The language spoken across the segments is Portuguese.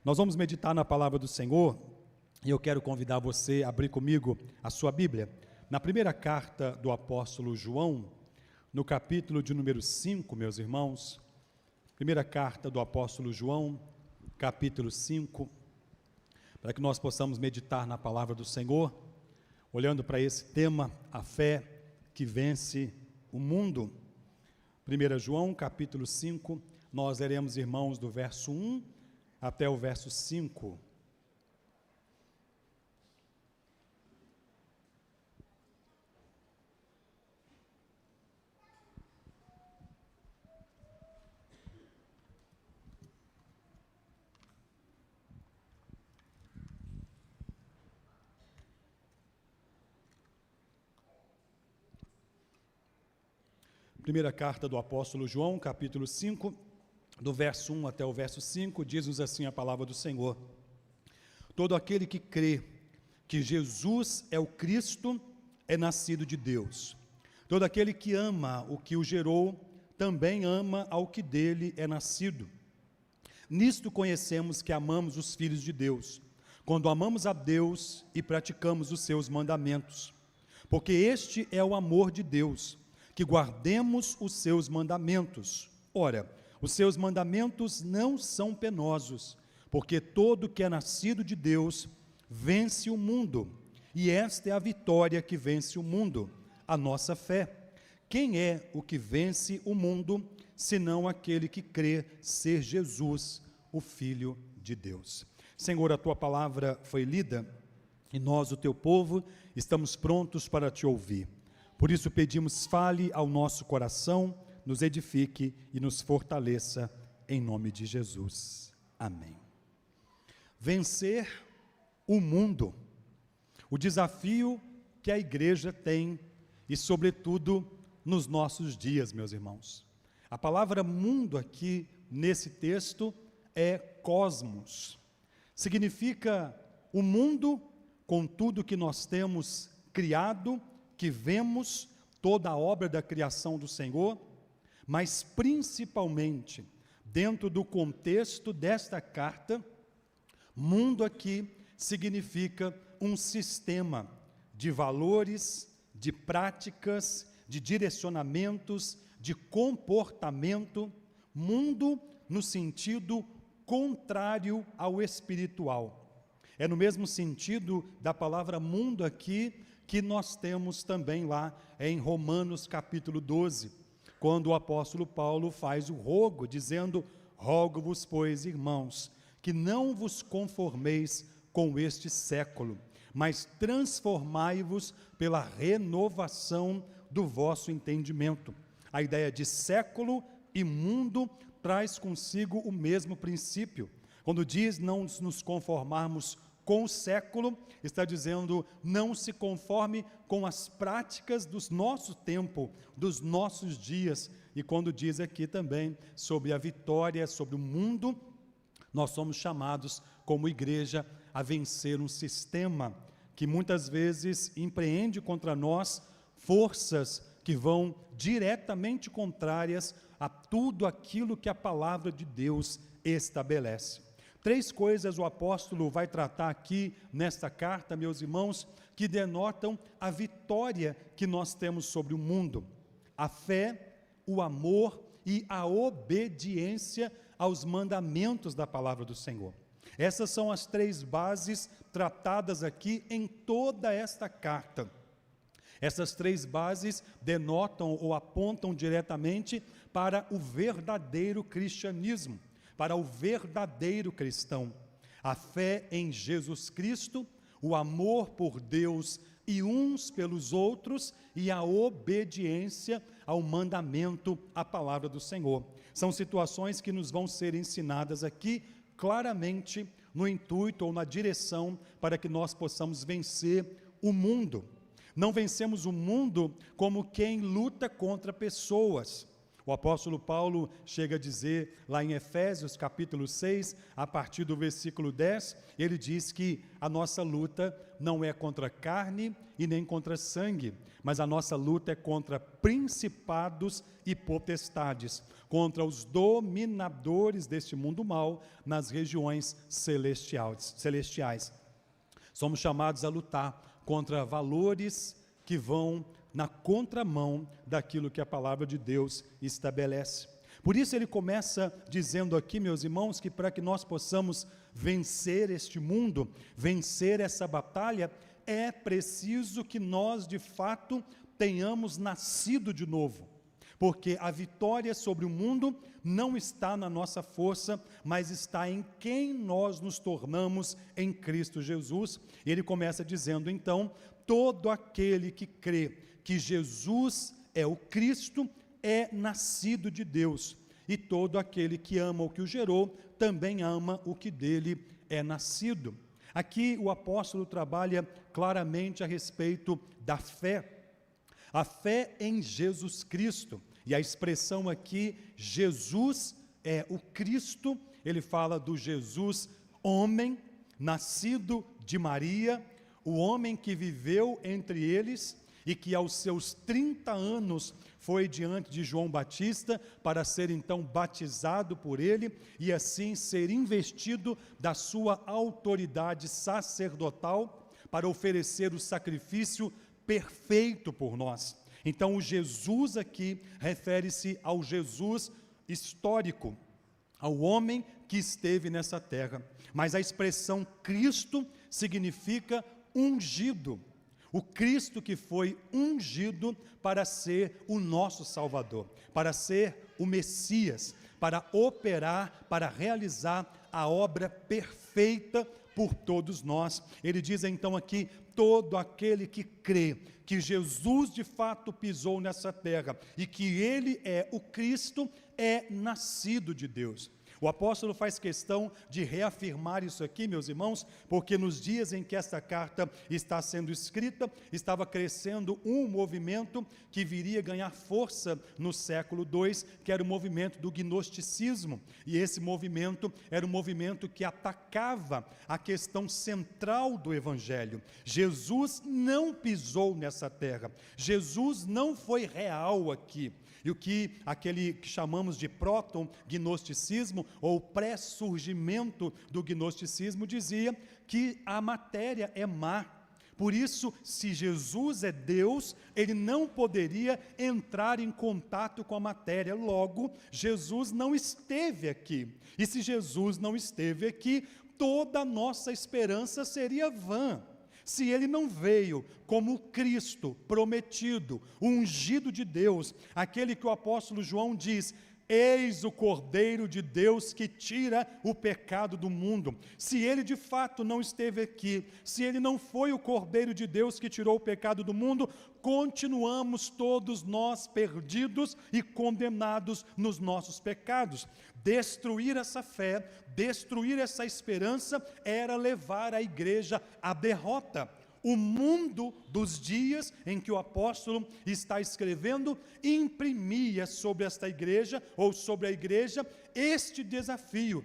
Nós vamos meditar na palavra do Senhor e eu quero convidar você a abrir comigo a sua Bíblia. Na primeira carta do apóstolo João, no capítulo de número 5, meus irmãos, primeira carta do apóstolo João, capítulo 5, para que nós possamos meditar na palavra do Senhor, olhando para esse tema, a fé que vence o mundo. 1 João, capítulo 5, nós leremos, irmãos, do verso 1 até o verso 5. Primeira carta do apóstolo João, capítulo 5, do verso 1 até o verso 5, diz-nos assim a palavra do Senhor: todo aquele que crê que Jesus é o Cristo é nascido de Deus. Todo aquele que ama o que o gerou, também ama ao que dele é nascido. Nisto conhecemos que amamos os filhos de Deus, quando amamos a Deus e praticamos os seus mandamentos. Porque este é o amor de Deus, que guardemos os seus mandamentos. Ora, os seus mandamentos não são penosos, porque todo que é nascido de Deus vence o mundo, e esta é a vitória que vence o mundo, a nossa fé. Quem é o que vence o mundo, senão aquele que crê ser Jesus, o Filho de Deus? Senhor, a tua palavra foi lida, e nós, o teu povo, estamos prontos para te ouvir. Por isso pedimos, fale ao nosso coração, nos edifique e nos fortaleça, em nome de Jesus. Amém. Vencer o mundo, o desafio que a igreja tem, e sobretudo nos nossos dias, meus irmãos. A palavra mundo aqui, nesse texto, é cosmos. Significa o mundo com tudo que nós temos criado, que vemos, toda a obra da criação do Senhor, mas principalmente, dentro do contexto desta carta, mundo aqui significa um sistema de valores, de práticas, de direcionamentos, de comportamento, mundo no sentido contrário ao espiritual. É no mesmo sentido da palavra mundo aqui, que nós temos também lá em Romanos capítulo 12, quando o apóstolo Paulo faz o rogo, dizendo: rogo-vos, pois, irmãos, que não vos conformeis com este século, mas transformai-vos pela renovação do vosso entendimento. A ideia de século e mundo traz consigo o mesmo princípio. Quando diz não nos conformarmos com o século, está dizendo não se conforme com as práticas do nosso tempo, dos nossos dias. E quando diz aqui também sobre a vitória sobre o mundo, nós somos chamados como igreja a vencer um sistema que muitas vezes empreende contra nós forças que vão diretamente contrárias a tudo aquilo que a palavra de Deus estabelece. 3 coisas o apóstolo vai tratar aqui nesta carta, meus irmãos, que denotam a vitória que nós temos sobre o mundo: a fé, o amor e a obediência aos mandamentos da palavra do Senhor. Essas são as 3 bases tratadas aqui em toda esta carta. Essas 3 bases denotam ou apontam diretamente para o verdadeiro cristianismo, para o verdadeiro cristão: a fé em Jesus Cristo, o amor por Deus e uns pelos outros, e a obediência ao mandamento, à palavra do Senhor. São situações que nos vão ser ensinadas aqui claramente no intuito ou na direção para que nós possamos vencer o mundo. Não vencemos o mundo como quem luta contra pessoas. O apóstolo Paulo chega a dizer, lá em Efésios capítulo 6, a partir do versículo 10, ele diz que a nossa luta não é contra carne e nem contra sangue, mas a nossa luta é contra principados e potestades, contra os dominadores deste mundo mal nas regiões celestiais. Somos chamados a lutar contra valores que vão na contramão daquilo que a palavra de Deus estabelece. Por isso ele começa dizendo aqui, meus irmãos, que para que nós possamos vencer este mundo, vencer essa batalha, é preciso que nós de fato tenhamos nascido de novo. Porque a vitória sobre o mundo não está na nossa força, mas está em quem nós nos tornamos em Cristo Jesus. E ele começa dizendo então, todo aquele que crê que Jesus é o Cristo, é nascido de Deus, e todo aquele que ama o que o gerou, também ama o que dele é nascido. Aqui o apóstolo trabalha claramente a respeito da fé, a fé em Jesus Cristo, e a expressão aqui, Jesus é o Cristo, ele fala do Jesus homem, nascido de Maria, o homem que viveu entre eles, e que aos seus 30 anos foi diante de João Batista para ser então batizado por ele e assim ser investido da sua autoridade sacerdotal para oferecer o sacrifício perfeito por nós. Então o Jesus aqui refere-se ao Jesus histórico, ao homem que esteve nessa terra, mas a expressão Cristo significa ungido. O Cristo que foi ungido para ser o nosso Salvador, para ser o Messias, para operar, para realizar a obra perfeita por todos nós. Ele diz então aqui, todo aquele que crê que Jesus de fato pisou nessa terra e que ele é o Cristo, é nascido de Deus. O apóstolo faz questão de reafirmar isso aqui, meus irmãos, porque nos dias em que esta carta está sendo escrita, estava crescendo um movimento que viria ganhar força no século II, que era o movimento do gnosticismo, e esse movimento era um movimento que atacava a questão central do Evangelho. Jesus não pisou nessa terra, Jesus não foi real aqui. E o que aquele que chamamos de proto-gnosticismo, ou pré-surgimento do gnosticismo, dizia que a matéria é má. Por isso, se Jesus é Deus, ele não poderia entrar em contato com a matéria. Logo, Jesus não esteve aqui. E se Jesus não esteve aqui, toda a nossa esperança seria vã. Se ele não veio como Cristo prometido, ungido de Deus, aquele que o apóstolo João diz, eis o Cordeiro de Deus que tira o pecado do mundo. Se ele de fato não esteve aqui, se ele não foi o Cordeiro de Deus que tirou o pecado do mundo, continuamos todos nós perdidos e condenados nos nossos pecados. Destruir essa fé, destruir essa esperança, era levar a igreja à derrota. O mundo dos dias em que o apóstolo está escrevendo imprimia sobre esta igreja, ou sobre a igreja, este desafio: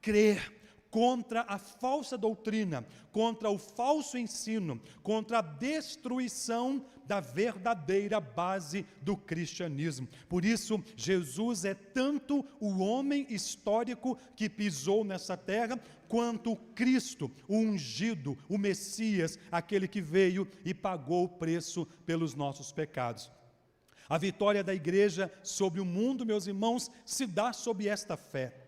crer contra a falsa doutrina, contra o falso ensino, contra a destruição da verdadeira base do cristianismo. Por isso, Jesus é tanto o homem histórico que pisou nessa terra, quanto o Cristo, o ungido, o Messias, aquele que veio e pagou o preço pelos nossos pecados. A vitória da igreja sobre o mundo, meus irmãos, se dá sob esta fé.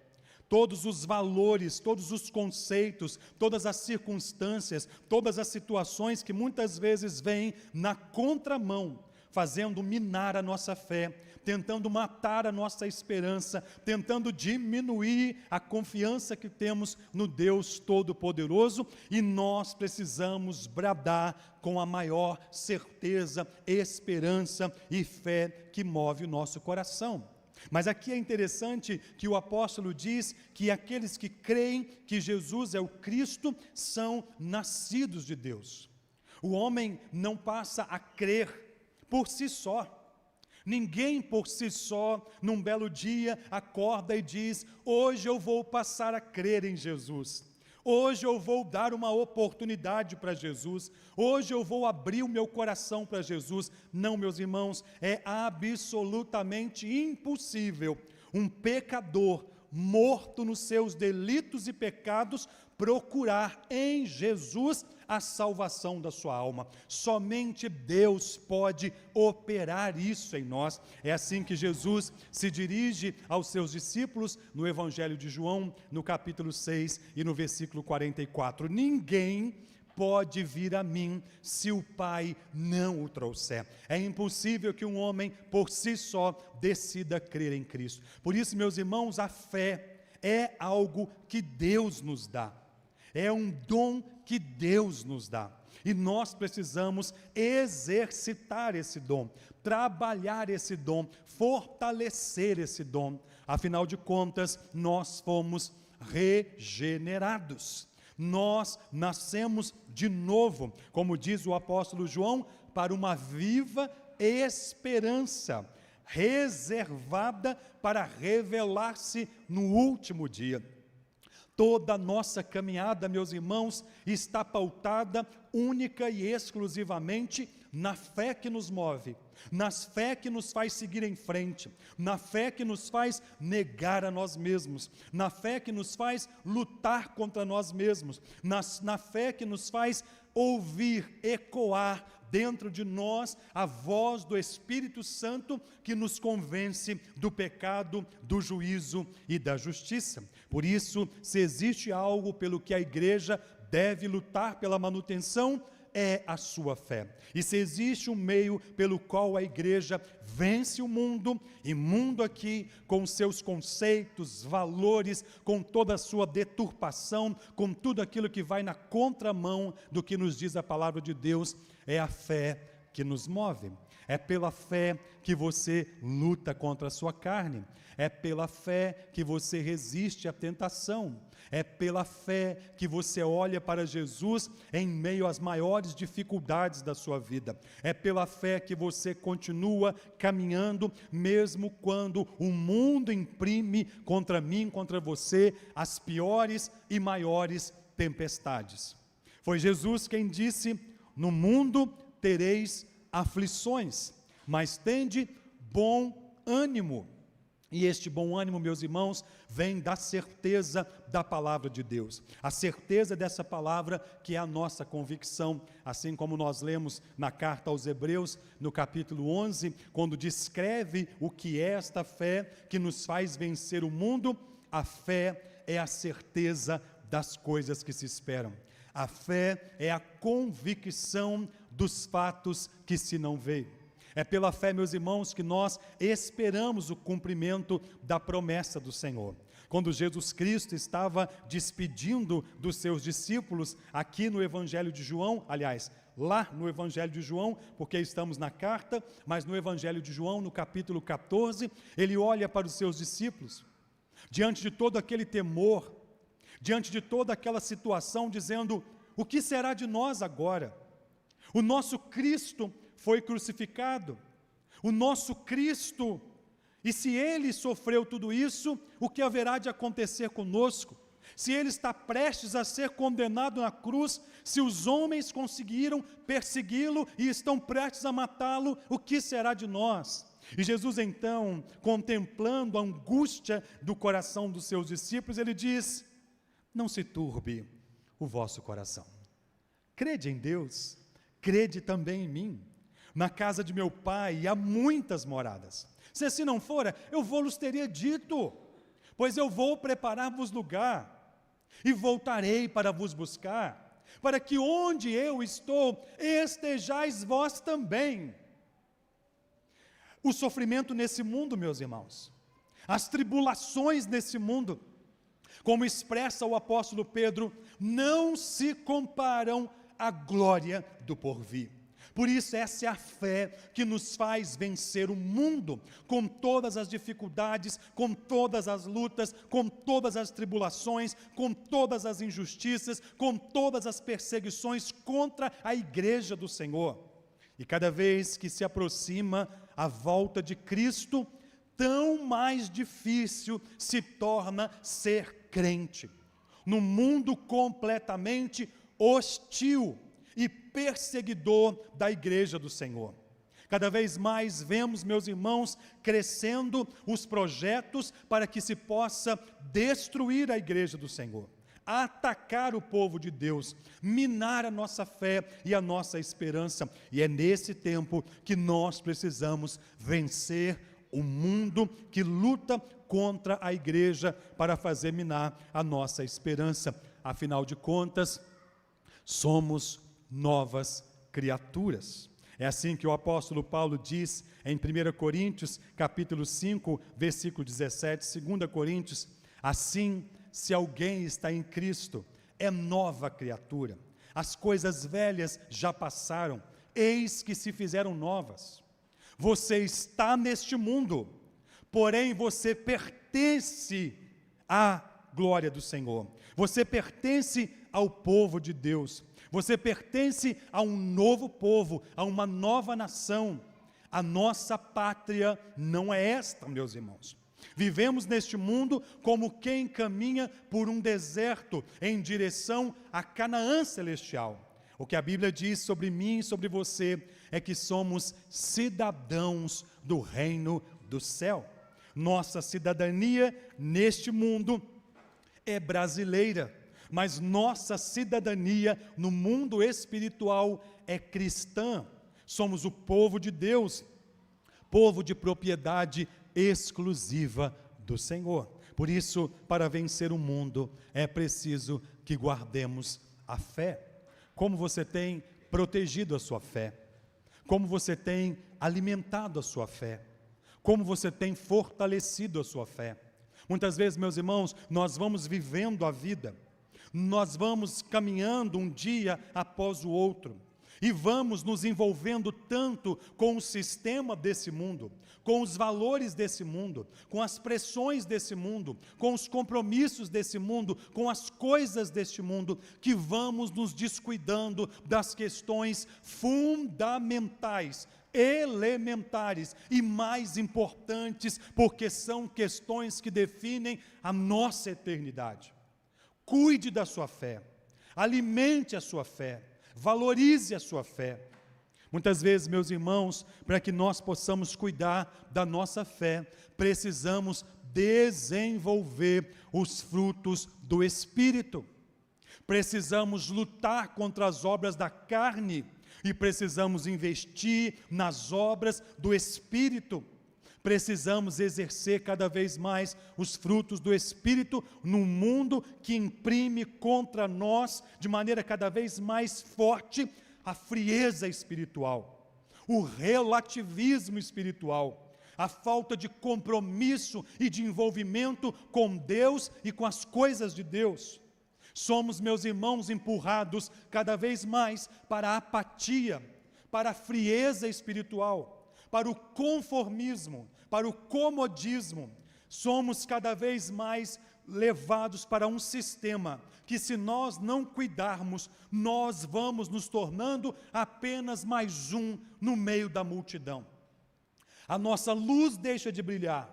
Todos os valores, todos os conceitos, todas as circunstâncias, todas as situações que muitas vezes vêm na contramão, fazendo minar a nossa fé, tentando matar a nossa esperança, tentando diminuir a confiança que temos no Deus Todo-Poderoso, e nós precisamos bradar com a maior certeza, esperança e fé que move o nosso coração. Mas aqui é interessante que o apóstolo diz que aqueles que creem que Jesus é o Cristo são nascidos de Deus. O homem não passa a crer por si só. Ninguém por si só, num belo dia, acorda e diz: hoje eu vou passar a crer em Jesus. Hoje eu vou dar uma oportunidade para Jesus. Hoje eu vou abrir o meu coração para Jesus. Não, meus irmãos, é absolutamente impossível um pecador morto nos seus delitos e pecados procurar em Jesus a salvação da sua alma. Somente Deus pode operar isso em nós. É assim que Jesus se dirige aos seus discípulos no Evangelho de João, no capítulo 6 e no versículo 44. Ninguém pode vir a mim se o Pai não o trouxer. É impossível que um homem por si só decida crer em Cristo. Por isso, meus irmãos, a fé é algo que Deus nos dá. É um dom que Deus nos dá. E nós precisamos exercitar esse dom, trabalhar esse dom, fortalecer esse dom. Afinal de contas, nós fomos regenerados. Nós nascemos de novo, como diz o apóstolo João, para uma viva esperança, reservada para revelar-se no último dia. Toda a nossa caminhada, meus irmãos, está pautada única e exclusivamente na fé que nos move, na fé que nos faz seguir em frente, na fé que nos faz negar a nós mesmos, na fé que nos faz lutar contra nós mesmos, na fé que nos faz ouvir, ecoar dentro de nós a voz do Espírito Santo que nos convence do pecado, do juízo e da justiça. Por isso, se existe algo pelo que a igreja deve lutar pela manutenção, é a sua fé. E se existe um meio pelo qual a igreja vence o mundo, e mundo aqui com seus conceitos, valores, com toda a sua deturpação, com tudo aquilo que vai na contramão do que nos diz a palavra de Deus, é a fé que nos move. É pela fé que você luta contra a sua carne. É pela fé que você resiste à tentação. É pela fé que você olha para Jesus em meio às maiores dificuldades da sua vida. É pela fé que você continua caminhando, mesmo quando o mundo imprime contra mim, contra você, as piores e maiores tempestades. Foi Jesus quem disse: no mundo tereis aflições, mas tende bom ânimo. E este bom ânimo, meus irmãos, vem da certeza da palavra de Deus. A certeza dessa palavra que é a nossa convicção, assim como nós lemos na carta aos Hebreus, no capítulo 11, quando descreve o que é esta fé que nos faz vencer o mundo. A fé é a certeza das coisas que se esperam. A fé é a convicção dos fatos que se não veem. É pela fé, meus irmãos, que nós esperamos o cumprimento da promessa do Senhor. Quando Jesus Cristo estava despedindo dos seus discípulos, aqui no Evangelho de João, aliás, lá no Evangelho de João, porque estamos na carta, mas no Evangelho de João, no capítulo 14, ele olha para os seus discípulos, diante de todo aquele temor, diante de toda aquela situação, dizendo: o que será de nós agora? O nosso Cristo foi crucificado, o nosso Cristo, e se Ele sofreu tudo isso, o que haverá de acontecer conosco? Se Ele está prestes a ser condenado na cruz, se os homens conseguiram persegui-lo e estão prestes a matá-lo, o que será de nós? E Jesus então, contemplando a angústia do coração dos seus discípulos, Ele diz: não se turbe o vosso coração, crede em Deus, crede também em mim. Na casa de meu pai há muitas moradas. Se assim não fora, eu vou-lhes teria dito, pois eu vou preparar-vos lugar, e voltarei para vos buscar, para que onde eu estou, estejais vós também. O sofrimento nesse mundo, meus irmãos, as tribulações nesse mundo, como expressa o apóstolo Pedro, não se comparam à glória do porvir. Por isso, essa é a fé que nos faz vencer o mundo, com todas as dificuldades, com todas as lutas, com todas as tribulações, com todas as injustiças, com todas as perseguições contra a igreja do Senhor. E cada vez que se aproxima a volta de Cristo, tão mais difícil se torna ser crente. Num mundo completamente hostil e perseguidor da igreja do Senhor. Cada vez mais vemos, meus irmãos, crescendo os projetos para que se possa destruir a igreja do Senhor, atacar o povo de Deus, minar a nossa fé e a nossa esperança. E é nesse tempo que nós precisamos vencer o mundo que luta contra a igreja para fazer minar a nossa esperança. Afinal de contas, somos novas criaturas. É assim que o apóstolo Paulo diz em 1 Coríntios, capítulo 5, versículo 17, 2 Coríntios, assim, se alguém está em Cristo, é nova criatura. As coisas velhas já passaram, eis que se fizeram novas. Você está neste mundo, porém você pertence à glória do Senhor. Você pertence ao povo de Deus. Você pertence a um novo povo, a uma nova nação. A nossa pátria não é esta, meus irmãos. Vivemos neste mundo como quem caminha por um deserto em direção a Canaã celestial. O que a Bíblia diz sobre mim e sobre você é que somos cidadãos do reino do céu. Nossa cidadania neste mundo é brasileira, mas nossa cidadania no mundo espiritual é cristã. Somos o povo de Deus, povo de propriedade exclusiva do Senhor. Por isso, para vencer o mundo, é preciso que guardemos a fé. Como você tem protegido a sua fé? Como você tem alimentado a sua fé? Como você tem fortalecido a sua fé? Muitas vezes, meus irmãos, nós vamos vivendo a vida, nós vamos caminhando um dia após o outro, e vamos nos envolvendo tanto com o sistema desse mundo, com os valores desse mundo, com as pressões desse mundo, com os compromissos desse mundo, com as coisas deste mundo, que vamos nos descuidando das questões fundamentais, elementares e mais importantes, porque são questões que definem a nossa eternidade. Cuide da sua fé, alimente a sua fé, valorize a sua fé. Muitas vezes, meus irmãos, para que nós possamos cuidar da nossa fé, precisamos desenvolver os frutos do Espírito. Precisamos lutar contra as obras da carne e precisamos investir nas obras do Espírito. Precisamos exercer cada vez mais os frutos do Espírito num mundo que imprime contra nós, de maneira cada vez mais forte, a frieza espiritual, o relativismo espiritual, a falta de compromisso e de envolvimento com Deus e com as coisas de Deus. Somos, meus irmãos, empurrados cada vez mais para a apatia, para a frieza espiritual, para o conformismo, para o comodismo. Somos cada vez mais levados para um sistema que, se nós não cuidarmos, nós vamos nos tornando apenas mais um no meio da multidão. A nossa luz deixa de brilhar,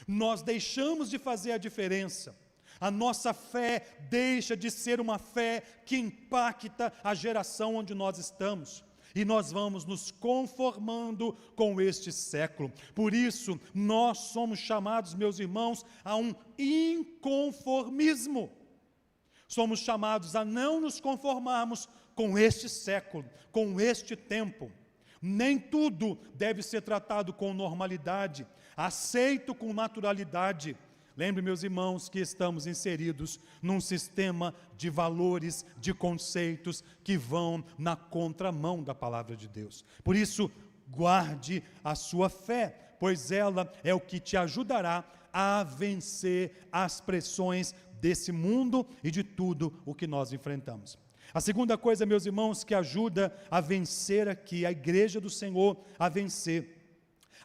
nós deixamos de fazer a diferença, a nossa fé deixa de ser uma fé que impacta a geração onde nós estamos. E nós vamos nos conformando com este século. Por isso, nós somos chamados, meus irmãos, a um inconformismo. Somos chamados a não nos conformarmos com este século, com este tempo. Nem tudo deve ser tratado com normalidade, aceito com naturalidade. Lembre, meus irmãos, que estamos inseridos num sistema de valores, de conceitos que vão na contramão da palavra de Deus. Por isso, guarde a sua fé, pois ela é o que te ajudará a vencer as pressões desse mundo e de tudo o que nós enfrentamos. A segunda coisa, meus irmãos, que ajuda a vencer aqui, a igreja do Senhor a vencer,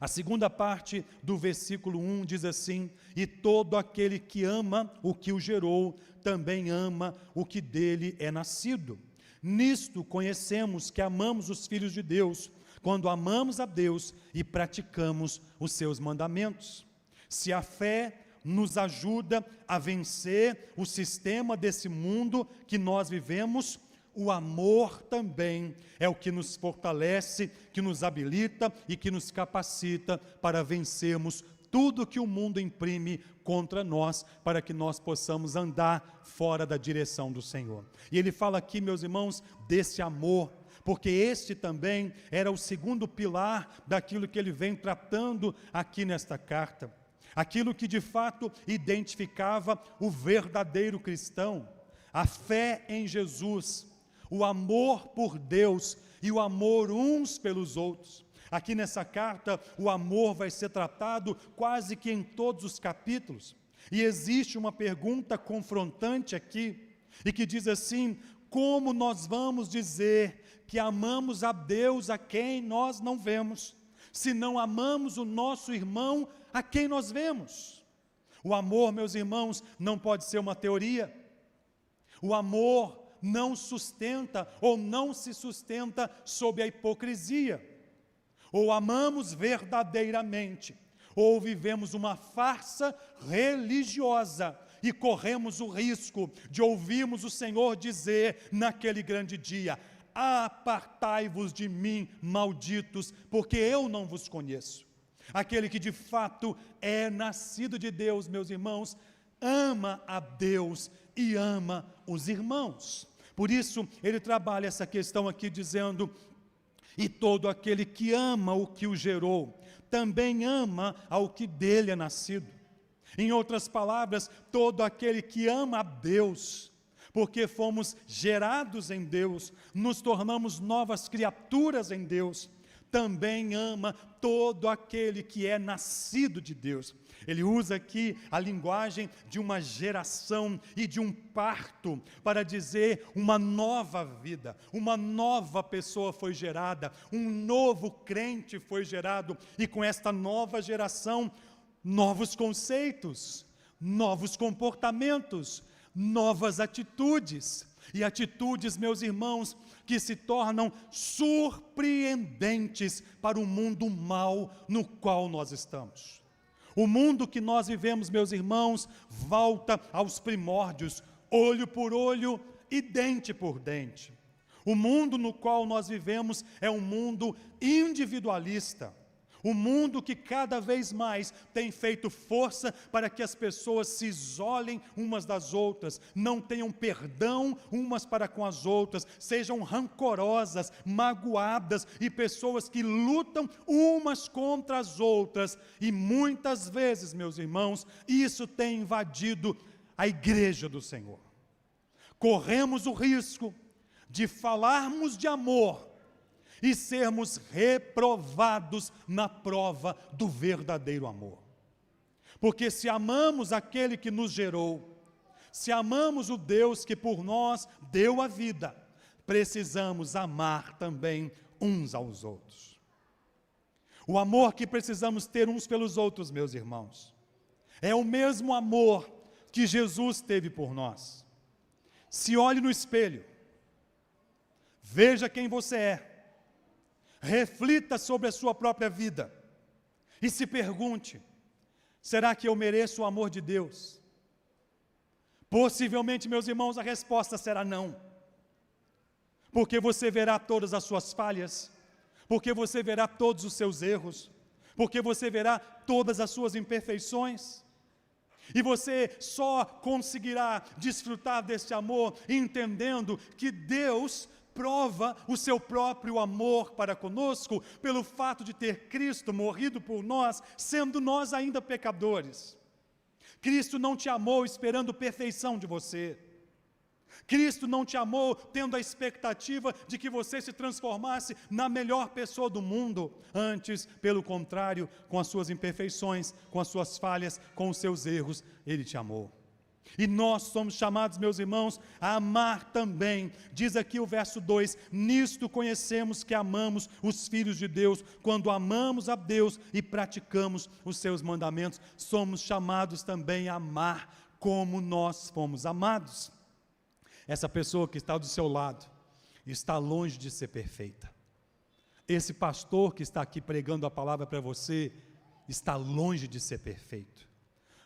a segunda parte do versículo 1 diz assim: e todo aquele que ama o que o gerou, também ama o que dele é nascido. Nisto conhecemos que amamos os filhos de Deus, quando amamos a Deus e praticamos os seus mandamentos. Se a fé nos ajuda a vencer o sistema desse mundo que nós vivemos, o amor também é o que nos fortalece, que nos habilita e que nos capacita para vencermos tudo que o mundo imprime contra nós, para que nós possamos andar fora da direção do Senhor. E ele fala aqui, meus irmãos, desse amor, porque este também era o segundo pilar daquilo que ele vem tratando aqui nesta carta. Aquilo que de fato identificava o verdadeiro cristão, a fé em Jesus, o amor por Deus e o amor uns pelos outros. Aqui nessa carta, o amor vai ser tratado quase que em todos os capítulos. E existe uma pergunta confrontante aqui, e que diz assim: como nós vamos dizer que amamos a Deus a quem nós não vemos, se não amamos o nosso irmão a quem nós vemos? O amor, meus irmãos, não pode ser uma teoria. O amor não sustenta ou não se sustenta sob a hipocrisia. Ou amamos verdadeiramente, ou vivemos uma farsa religiosa e corremos o risco de ouvirmos o Senhor dizer naquele grande dia: apartai-vos de mim, malditos, porque eu não vos conheço. Aquele que de fato é nascido de Deus, meus irmãos, ama a Deus e ama os irmãos. Por isso, ele trabalha essa questão aqui dizendo: e todo aquele que ama o que o gerou, também ama ao que dele é nascido. Em outras palavras, todo aquele que ama a Deus, porque fomos gerados em Deus, nos tornamos novas criaturas em Deus, também ama todo aquele que é nascido de Deus. Ele usa aqui a linguagem de uma geração e de um parto para dizer uma nova vida, uma nova pessoa foi gerada, um novo crente foi gerado, e com esta nova geração, novos conceitos, novos comportamentos, novas atitudes. E atitudes, meus irmãos, que se tornam surpreendentes para o mundo mau no qual nós estamos. O mundo que nós vivemos, meus irmãos, volta aos primórdios, olho por olho e dente por dente. O mundo no qual nós vivemos é um mundo individualista. Um mundo que cada vez mais tem feito força para que as pessoas se isolem umas das outras, não tenham perdão umas para com as outras, sejam rancorosas, magoadas e pessoas que lutam umas contra as outras. E muitas vezes, meus irmãos, isso tem invadido a igreja do Senhor. Corremos o risco de falarmos de amor e sermos reprovados na prova do verdadeiro amor. Porque se amamos aquele que nos gerou, se amamos o Deus que por nós deu a vida, precisamos amar também uns aos outros. O amor que precisamos ter uns pelos outros, meus irmãos, é o mesmo amor que Jesus teve por nós. Se olhe no espelho, veja quem você é, reflita sobre a sua própria vida e se pergunte: será que eu mereço o amor de Deus? Possivelmente, meus irmãos, a resposta será não, porque você verá todas as suas falhas, porque você verá todos os seus erros, porque você verá todas as suas imperfeições, e você só conseguirá desfrutar desse amor entendendo que Deus prova o seu próprio amor para conosco pelo fato de ter Cristo morrido por nós, sendo nós ainda pecadores. Cristo não te amou esperando perfeição de você. Cristo não te amou tendo a expectativa de que você se transformasse na melhor pessoa do mundo. Antes, pelo contrário, com as suas imperfeições, com as suas falhas, com os seus erros, Ele te amou. E nós somos chamados, meus irmãos, a amar também. Diz aqui o verso 2: nisto conhecemos que amamos os filhos de Deus, quando amamos a Deus e praticamos os seus mandamentos. Somos chamados também a amar como nós fomos amados. Essa pessoa que está do seu lado está longe de ser perfeita. Esse pastor que está aqui pregando a palavra para você, está longe de ser perfeito.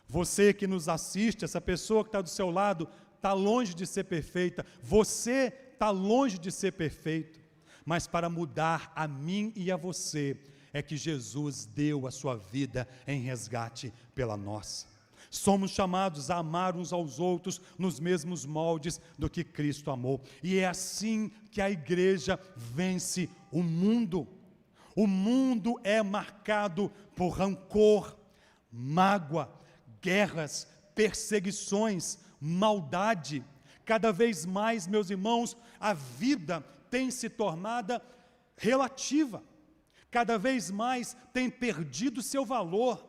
Você que nos assiste, essa pessoa que está do seu lado, está longe de ser perfeita. Você está longe de ser perfeito. Mas para mudar a mim e a você, é que Jesus deu a sua vida em resgate pela nossa. Somos chamados a amar uns aos outros nos mesmos moldes do que Cristo amou. E é assim que a igreja vence o mundo. O mundo é marcado por rancor, mágoa, guerras, perseguições, maldade. Cada vez mais, meus irmãos, a vida tem se tornado relativa. Cada vez mais tem perdido seu valor.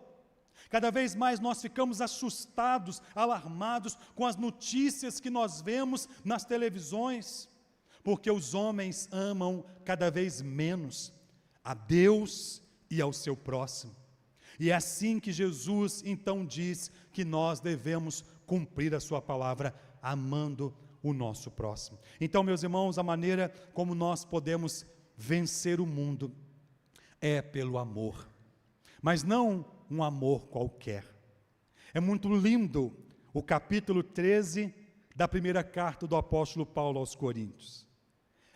Cada vez mais nós ficamos assustados, alarmados com as notícias que nós vemos nas televisões, porque os homens amam cada vez menos a Deus e ao seu próximo. E é assim que Jesus então diz que nós devemos cumprir a sua palavra, amando o nosso próximo. Então, meus irmãos, a maneira como nós podemos vencer o mundo é pelo amor, mas não um amor qualquer. É muito lindo o capítulo 13 da primeira carta do apóstolo Paulo aos Coríntios.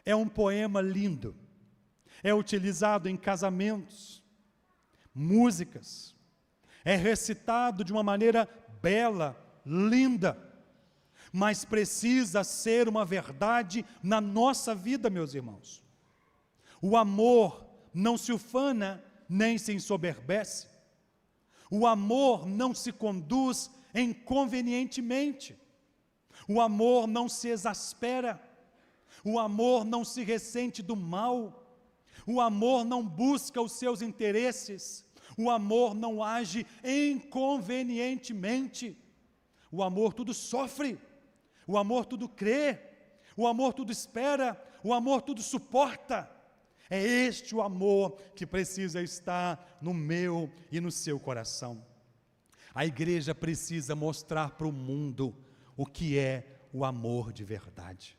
É um poema lindo, é utilizado em casamentos, músicas, é recitado de uma maneira bela, linda, mas precisa ser uma verdade na nossa vida, meus irmãos. O amor não se ufana nem se ensoberbece. O amor não se conduz inconvenientemente. O amor não se exaspera. O amor não se ressente do mal. O amor não busca os seus interesses. O amor não age inconvenientemente. O amor tudo sofre. O amor tudo crê. O amor tudo espera. O amor tudo suporta. É este o amor que precisa estar no meu e no seu coração. A igreja precisa mostrar para o mundo o que é o amor de verdade.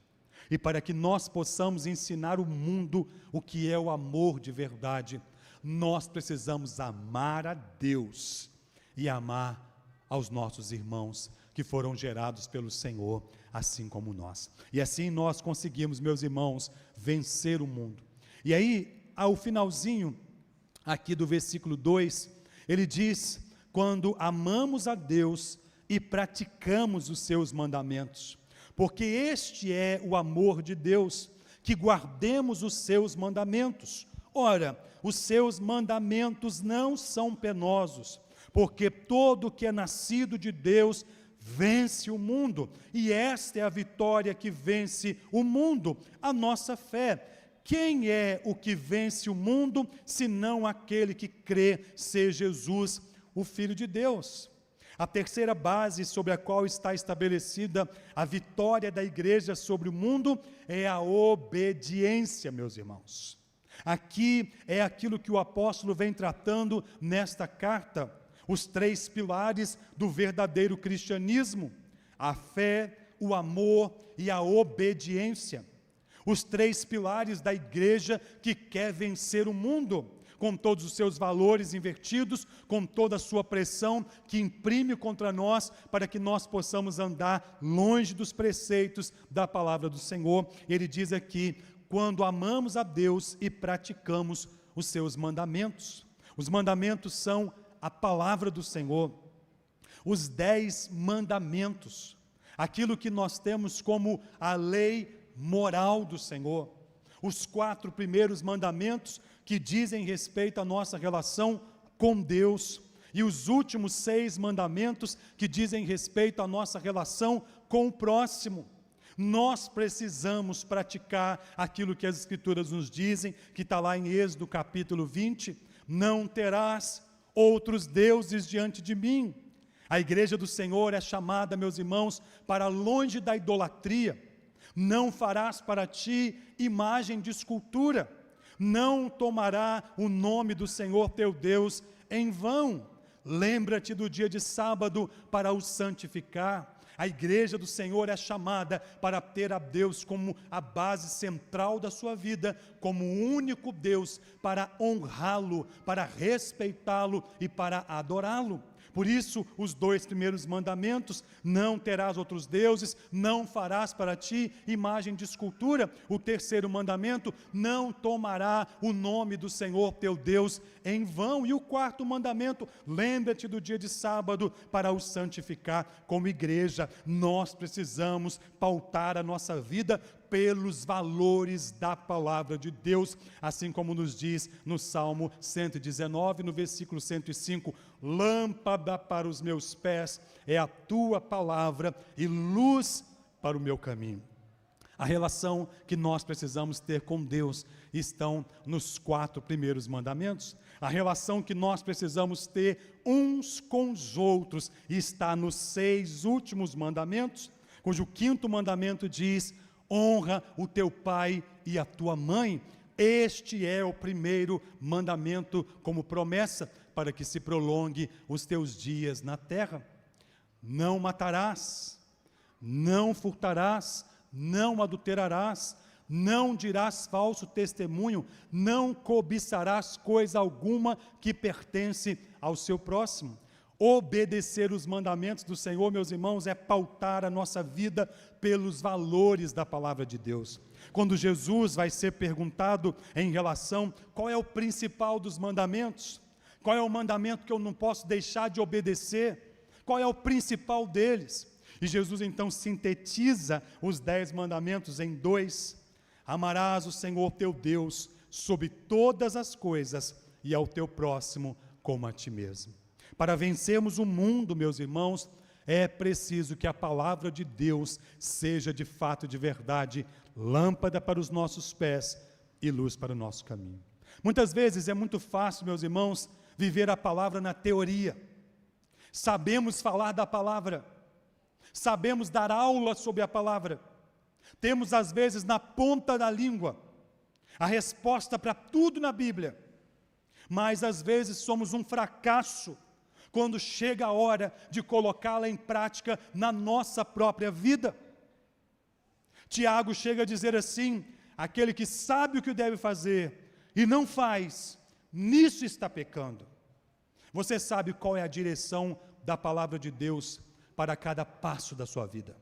E para que nós possamos ensinar o mundo o que é o amor de verdade, nós precisamos amar a Deus e amar aos nossos irmãos que foram gerados pelo Senhor, assim como nós. E assim nós conseguimos, meus irmãos, vencer o mundo. E aí, ao finalzinho aqui do versículo 2, ele diz: quando amamos a Deus e praticamos os seus mandamentos, porque este é o amor de Deus, que guardemos os seus mandamentos. Ora, os seus mandamentos não são penosos, porque todo que é nascido de Deus vence o mundo, e esta é a vitória que vence o mundo, a nossa fé. Quem é o que vence o mundo, senão aquele que crê ser Jesus, o Filho de Deus? A terceira base sobre a qual está estabelecida a vitória da igreja sobre o mundo é a obediência, meus irmãos. Aqui é aquilo que o apóstolo vem tratando nesta carta, os três pilares do verdadeiro cristianismo: a fé, o amor e a obediência. Os três pilares da igreja que quer vencer o mundo, com todos os seus valores invertidos, com toda a sua pressão que imprime contra nós, para que nós possamos andar longe dos preceitos da palavra do Senhor. Ele diz aqui: quando amamos a Deus e praticamos os seus mandamentos. Os mandamentos são a palavra do Senhor, os 10 mandamentos, aquilo que nós temos como a lei moral do Senhor, os 4 primeiros mandamentos que dizem respeito à nossa relação com Deus, e os últimos 6 mandamentos que dizem respeito à nossa relação com o próximo. Nós precisamos praticar aquilo que as Escrituras nos dizem, que está lá em Êxodo capítulo 20, não terás outros deuses diante de mim. A igreja do Senhor é chamada, meus irmãos, para longe da idolatria. Não farás para ti imagem de escultura, não tomará o nome do Senhor teu Deus em vão. Lembra-te do dia de sábado para o santificar. A igreja do Senhor é chamada para ter a Deus como a base central da sua vida, como o único Deus, para honrá-lo, para respeitá-lo e para adorá-lo. Por isso, os 2 primeiros mandamentos: não terás outros deuses, não farás para ti imagem de escultura. O 3º mandamento: não tomará o nome do Senhor teu Deus em vão. E o 4º mandamento: lembra-te do dia de sábado para o santificar. Como igreja, nós precisamos pautar a nossa vida pelos valores da palavra de Deus, assim como nos diz no Salmo 119, no versículo 105, lâmpada para os meus pés é a tua palavra e luz para o meu caminho. A relação que nós precisamos ter com Deus estão nos 4 primeiros mandamentos. A relação que nós precisamos ter uns com os outros está nos 6 últimos mandamentos, cujo 5º mandamento diz: honra o teu pai e a tua mãe. Este é o primeiro mandamento como promessa para que se prolongue os teus dias na terra. Não matarás, não furtarás, não adulterarás, não dirás falso testemunho, não cobiçarás coisa alguma que pertence ao seu próximo. Obedecer os mandamentos do Senhor, meus irmãos, é pautar a nossa vida pelos valores da palavra de Deus. Quando Jesus vai ser perguntado em relação qual é o principal dos mandamentos, qual é o mandamento que eu não posso deixar de obedecer, qual é o principal deles, e Jesus então sintetiza os 10 mandamentos em 2: amarás o Senhor teu Deus sobre todas as coisas e ao teu próximo como a ti mesmo. Para vencermos o mundo, meus irmãos, é preciso que a palavra de Deus seja de fato, de verdade, lâmpada para os nossos pés e luz para o nosso caminho. Muitas vezes é muito fácil, meus irmãos, viver a palavra na teoria. Sabemos falar da palavra, sabemos dar aula sobre a palavra, temos às vezes na ponta da língua a resposta para tudo na Bíblia, mas às vezes somos um fracasso quando chega a hora de colocá-la em prática na nossa própria vida. Tiago chega a dizer assim: aquele que sabe o que deve fazer e não faz, nisso está pecando. Você sabe qual é a direção da palavra de Deus para cada passo da sua vida?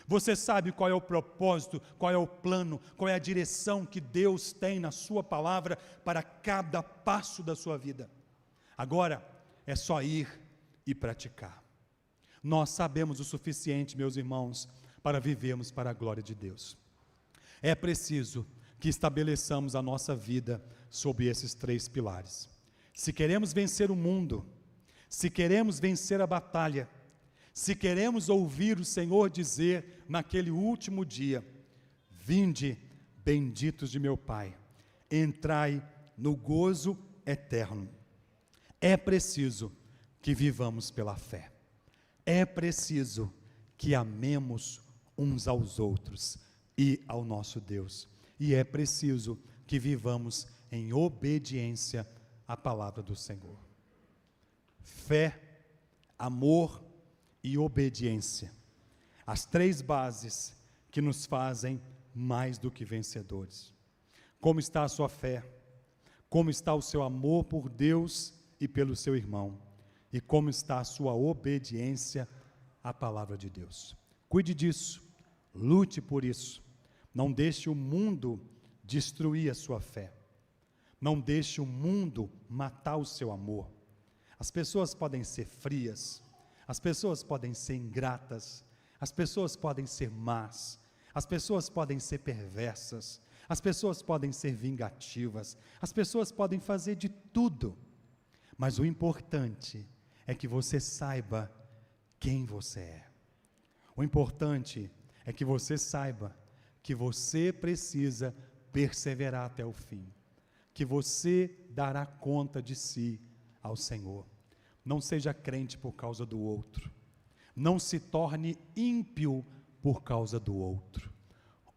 Você sabe qual é o propósito, qual é o plano, qual é a direção que Deus tem na sua palavra para cada passo da sua vida? Agora é só ir e praticar. Nós sabemos o suficiente, meus irmãos, para vivermos para a glória de Deus. É preciso que estabeleçamos a nossa vida sob esses 3 pilares. Se queremos vencer o mundo, se queremos vencer a batalha, se queremos ouvir o Senhor dizer naquele último dia: vinde, benditos de meu Pai, entrai no gozo eterno. É preciso que vivamos pela fé. É preciso que amemos uns aos outros e ao nosso Deus. E é preciso que vivamos em obediência à palavra do Senhor. Fé, amor e obediência. As 3 bases que nos fazem mais do que vencedores. Como está a sua fé? Como está o seu amor por Deus e pelo seu irmão? E como está a sua obediência à palavra de Deus? Cuide disso, lute por isso. Não deixe o mundo destruir a sua fé. Não deixe o mundo matar o seu amor. As pessoas podem ser frias, as pessoas podem ser ingratas, as pessoas podem ser más, as pessoas podem ser perversas, as pessoas podem ser vingativas, as pessoas podem fazer de tudo, mas o importante é que você saiba quem você é. O importante é que você saiba que você precisa perseverar até o fim, que você dará conta de si ao Senhor. Não seja crente por causa do outro, não se torne ímpio por causa do outro.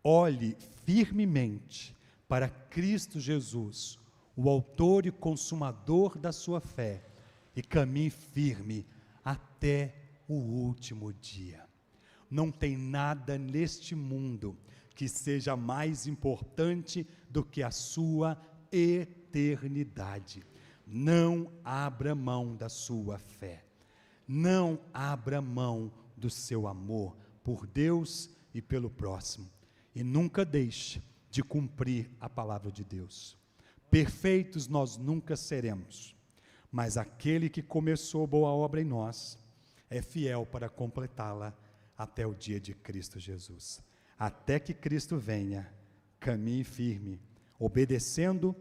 Olhe firmemente para Cristo Jesus, o autor e consumador da sua fé, e caminhe firme até o último dia. Não tem nada neste mundo que seja mais importante do que a sua eternidade. Não abra mão da sua fé. Não abra mão do seu amor por Deus e pelo próximo. E nunca deixe de cumprir a palavra de Deus. Perfeitos nós nunca seremos, mas aquele que começou boa obra em nós é fiel para completá-la até o dia de Cristo Jesus. Até que Cristo venha, caminhe firme, obedecendo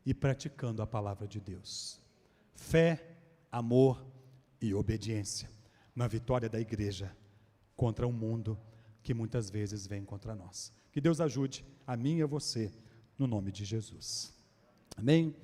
e praticando a palavra de Deus. Fé, amor e obediência na vitória da igreja contra um mundo que muitas vezes vem contra nós. Que Deus ajude a mim e a você, no nome de Jesus. Amém?